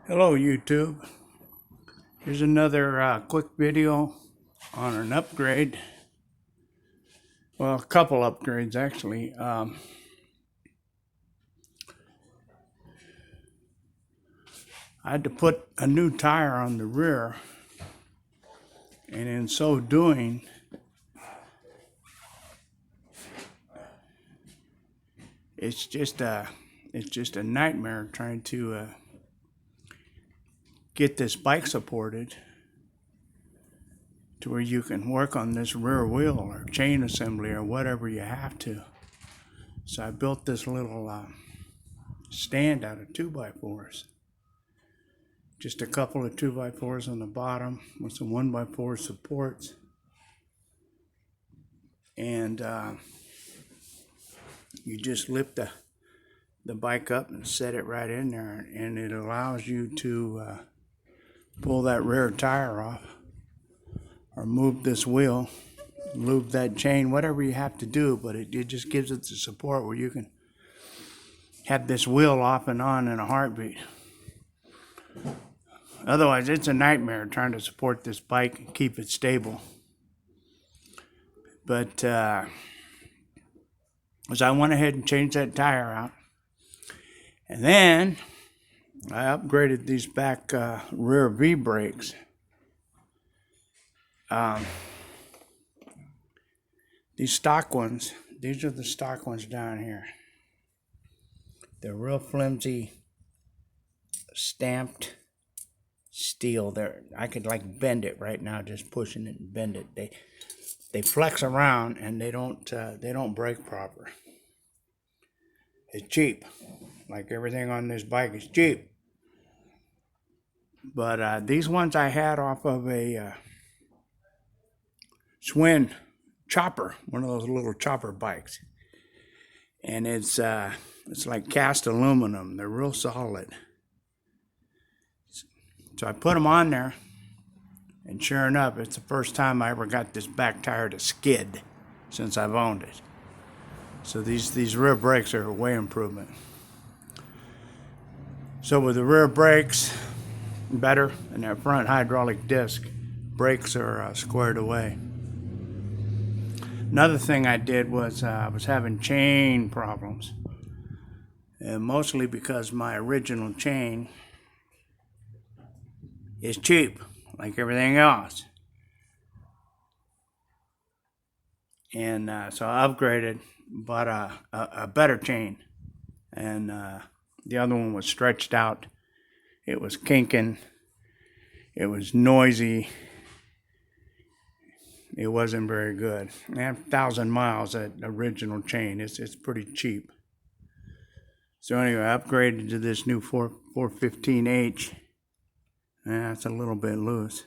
Hello YouTube. Here's another quick video on an upgrade. Well, a couple upgrades actually. I had to put a new tire on the rear, and in so doing, it's just a nightmare trying to get this bike supported to where you can work on this rear wheel or chain assembly or whatever you have to. So I built this little stand out of 2x4s. Just a couple of 2x4s on the bottom with some 1x4 supports. And you just lift the bike up and set it right in there, and it allows you to pull that rear tire off or move this wheel, lube that chain, whatever you have to do, but it just gives it the support where you can have this wheel off and on in a heartbeat. Otherwise, it's a nightmare trying to support this bike and keep it stable. But so I went ahead and changed that tire out. And then I upgraded these back rear V-brakes. These stock ones, these are the stock ones down here. They're real flimsy, stamped steel. I could like bend it right now, just pushing it and bend it. They flex around and they don't break proper. It's cheap, like everything on this bike is cheap. But these ones I had off of a Schwinn chopper, one of those little chopper bikes, and it's like cast aluminum. They're real solid. So I put them on there, and sure enough, it's the first time I ever got this back tire to skid since I've owned it. So these rear brakes are a way improvement. So with the rear brakes better and that front hydraulic disc, brakes are squared away. Another thing I did was I was having chain problems, and mostly because my original chain is cheap, like everything else. And so I upgraded, bought a better chain, and the other one was stretched out. It was kinking. It was noisy. It wasn't very good. And after 1,000 miles, that original chain, it's pretty cheap. So anyway, I upgraded to this new 415H. It's a little bit loose.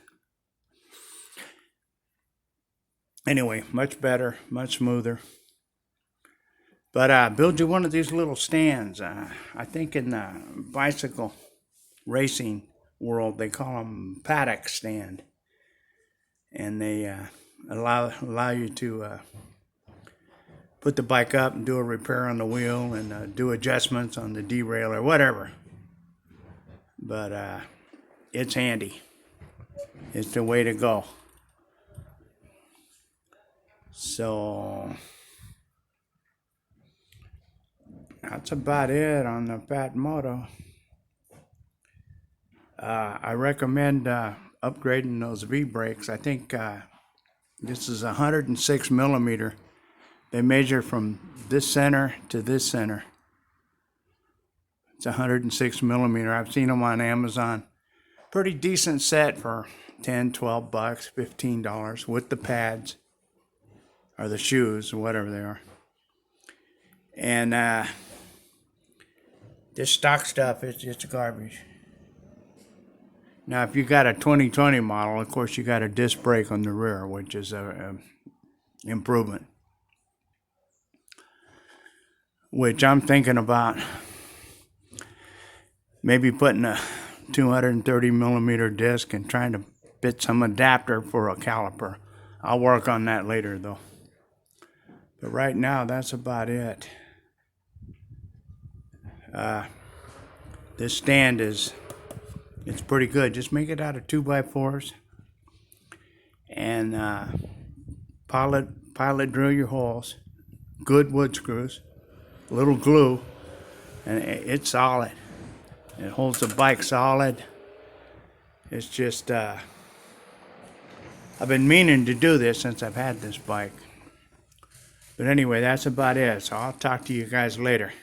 Anyway, much better, much smoother. But build you one of these little stands. I think in the bicycle racing world, they call them paddock stand. And they allow you to put the bike up and do a repair on the wheel and do adjustments on the derailleur, whatever. But it's handy. It's the way to go. So that's about it on the Phatmoto. I recommend upgrading those V-brakes. I think this is 106 millimeter. They measure from this center to this center. It's 106 millimeter. I've seen them on Amazon. Pretty decent set for $10, $12, $15 with the pads or the shoes or whatever they are. And this stock stuff is just garbage. Now, if you got a 2020 model, of course, you got a disc brake on the rear, which is an improvement. Which I'm thinking about maybe putting a 230 millimeter disc and trying to fit some adapter for a caliper. I'll work on that later, though. But right now, that's about it. This stand is It's pretty good. Just make it out of 2x4s and pilot drill your holes. Good wood screws, a little glue, and it's solid. It holds the bike solid. It's just, I've been meaning to do this since I've had this bike. But anyway, that's about it. So I'll talk to you guys later.